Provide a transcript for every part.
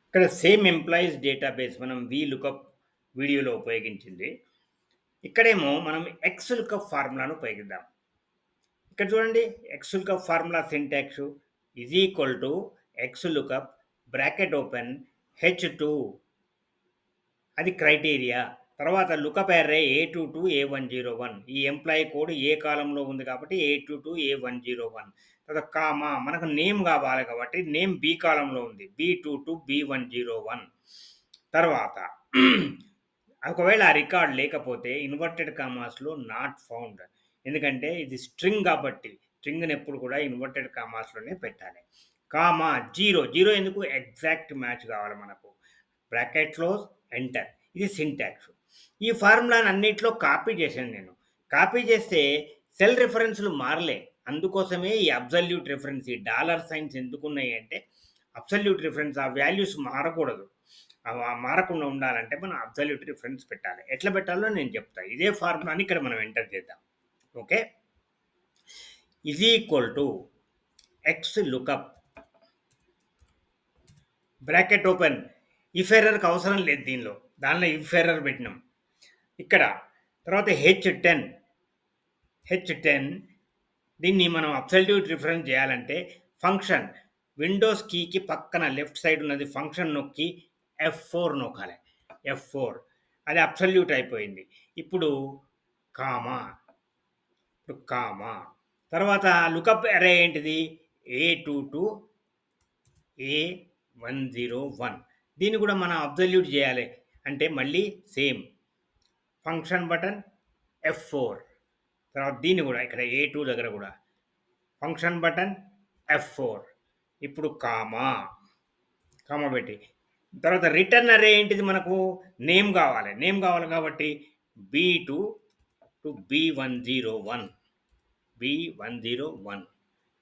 ఇక్కడ same employees database మనం lookup వీడియోలో ఉపయోగించింది. ఇక్కడేమో మనం లుకప్ ఫార్ములాను ఉపయోగిద్దాం. ఇక్కడ చూడండి lookup formula syntax is equal to lookup bracket open H2 అది క్రైటీరియా. తర్వాత లుకప్ అర్రే A22 A101 ఈ ఎంప్లాయీ కోడ్ ఏ కాలంలో ఉంది కాబట్టి A22 A101 తర్వాత కామా మనకు నేమ్ కావాలి కాబట్టి నేమ్ బి కాలంలో ఉంది B22 B101 తర్వాత ఒకవేళ ఆ రికార్డ్ లేకపోతే ఇన్వర్టెడ్ కామాస్లో నాట్ ఫౌండ్ ఎందుకంటే ఇది స్ట్రింగ్ కాబట్టి స్ట్రింగ్ని ఎప్పుడు కూడా ఇన్వర్టెడ్ కామాస్లోనే పెట్టాలి. కామా జీరో జీరో ఎందుకు ఎగ్జాక్ట్ మ్యాచ్ కావాలి మనకు బ్రాకెట్ క్లోజ్ ఎంటర్ ఇది సింటాక్స్. ఈ ఫార్ములాని అన్నిట్లో కాపీ చేశాను నేను. కాపీ చేస్తే సెల్ రిఫరెన్స్లు మారలే. అందుకోసమే ఈ అబ్సల్యూట్ రిఫరెన్స్ ఈ డాలర్ సైన్స్ ఎందుకున్నాయి అంటే అబ్సల్యూట్ రిఫరెన్స్ ఆ వాల్యూస్ మారకూడదు. మారకుండా ఉండాలంటే మనం అబ్సల్యూట్ రిఫరెన్స్ పెట్టాలి. ఎట్లా పెట్టాలో నేను చెప్తాను. ఇదే ఫార్ములాని ఇక్కడ మనం ఎంటర్ చేద్దాం. Okay, is equal to lookup bracket open if ఎర్రర్కి అవసరం లేదు దానిలో ఇఫ్ ఎర్రర్ పెట్టినాం ఇక్కడ. తర్వాత H10 దీన్ని మనం అబ్సల్యూట్ రిఫరెన్స్ చేయాలంటే ఫంక్షన్ విండోస్ కీకి పక్కన లెఫ్ట్ సైడ్ ఉన్నది ఫంక్షన్ నొక్కి F4 నొక్కాలి. F4 అది అబ్సల్యూట్ అయిపోయింది. ఇప్పుడు కామా తర్వాత లుకప్ అరే ఏంటిది A22 A101 దీన్ని కూడా మనం అబ్సల్యూట్ చేయాలి అంటే మళ్ళీ సేమ్ ఫంక్షన్ బటన్ F4 తర్వాత దీన్ని కూడా ఇక్కడ A2 దగ్గర కూడా ఫంక్షన్ బటన్ F4 ఇప్పుడు కామా పెట్టి తర్వాత రిటర్న్ అరే ఏంటిది మనకు నేమ్ కావాలి కాబట్టి B2 టు B101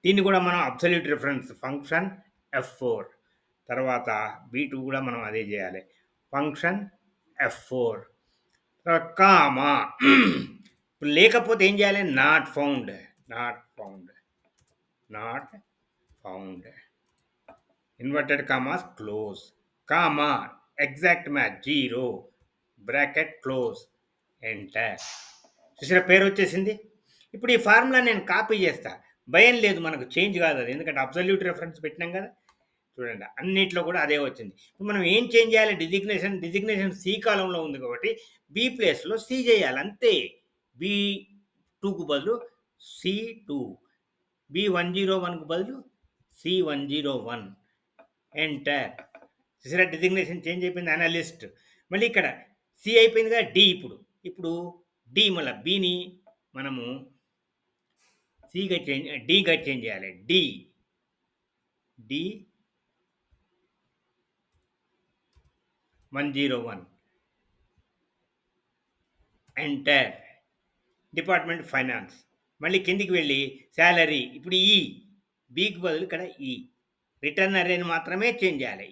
దీన్ని కూడా మనం అబ్సల్యూట్ రిఫరెన్స్ ఫంక్షన్ F4 తర్వాత B2 కూడా మనం అదే చేయాలి ఫంక్షన్ F4 తర్వాత కామా లేకపోతే ఏం చేయాలి not found inverted commas close comma exact match 0 bracket close enter. చూసిన పేరు వచ్చేసింది. ఇప్పుడు ఈ ఫార్ములా నేను కాపీ చేస్తా, భయం లేదు, మనకు చేంజ్ కాదు అది, ఎందుకంటే అబ్సల్యూట్ రెఫరెన్స్ పెట్టినాం కదా. చూడండి అన్నిట్లో కూడా అదే వచ్చింది. ఇప్పుడు మనం ఏం చేంజ్ చేయాలి, డిజిగ్నేషన్ సి కాలంలో ఉంది కాబట్టి బి ప్లేస్లో సి చేయాలి అంతే. B2కు బదులు C2, B101కు బదులు C101 ఎంటర్. చూసారా డిజిగ్నేషన్ చేంజ్ అయిపోయింది. అనలిస్ట్ మళ్ళీ ఇక్కడ సి అయిపోయింది కదా, డి ఇప్పుడు డి మళ్ళీ బిని మనము డిగా చేంజ్ చేయాలి. D 101 enter. డిపార్ట్మెంట్ ఫైనాన్స్ మళ్ళీ కిందికి వెళ్ళి శాలరీ ఇప్పుడు బికి బదులు ఇక్కడ రిటర్న్ అరేని మాత్రమే చేంజ్ చేయాలి.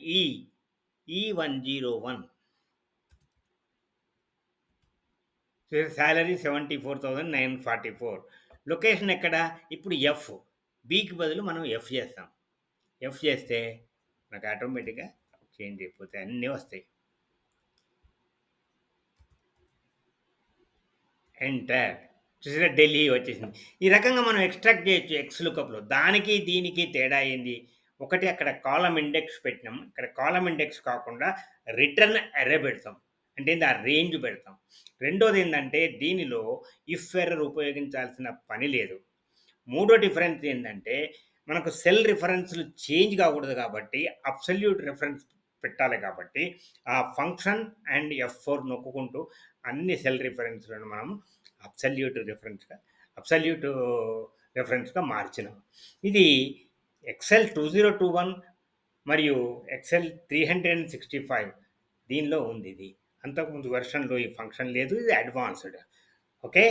E101 salary 74,944. లొకేషన్ ఎక్కడ, ఇప్పుడు ఎఫ్, బికి బదులు మనం ఎఫ్ చేస్తాం. ఎఫ్ చేస్తే నాకు ఆటోమేటిక్గా చేంజ్ అయిపోతాయి, అన్నీ వస్తాయి. ఎంటర్. చూసారా ఢిల్లీ వచ్చేసింది. ఈ రకంగా మనం ఎక్స్ట్రాక్ట్ చేయొచ్చు లుకప్లో. దానికి దీనికి తేడా ఏంది, ఒకటి అక్కడ కాలం ఇండెక్స్ పెట్టినాం, ఇక్కడ కాలం ఇండెక్స్ కాకుండా రిటర్న్ అరే పెడతాం, అంటే ఆ రేంజ్ పెడతాం. రెండోది ఏంటంటే దీనిలో ఇఫ్ ఎర్రర్ ఉపయోగించాల్సిన పని లేదు. మూడో డిఫరెన్స్ ఏంటంటే మనకు సెల్ రిఫరెన్స్లు చేంజ్ కాకూడదు కాబట్టి అబ్సల్యూట్ రిఫరెన్స్ పెట్టాలి కాబట్టి ఆ ఫంక్షన్ అండ్ F4 నొక్కుంటూ అన్ని సెల్ రిఫరెన్స్లను మనం అబ్సల్యూట్ రెఫరెన్స్గా మార్చినాం. ఇది ఎక్సెల్ 2021 మరియు ఎక్సెల్ 365 దీనిలో ఉంది. ఇది అంతకుముందు వెర్షన్లో ఈ ఫంక్షన్ లేదు, ఇది అడ్వాన్స్డ్. ఓకే.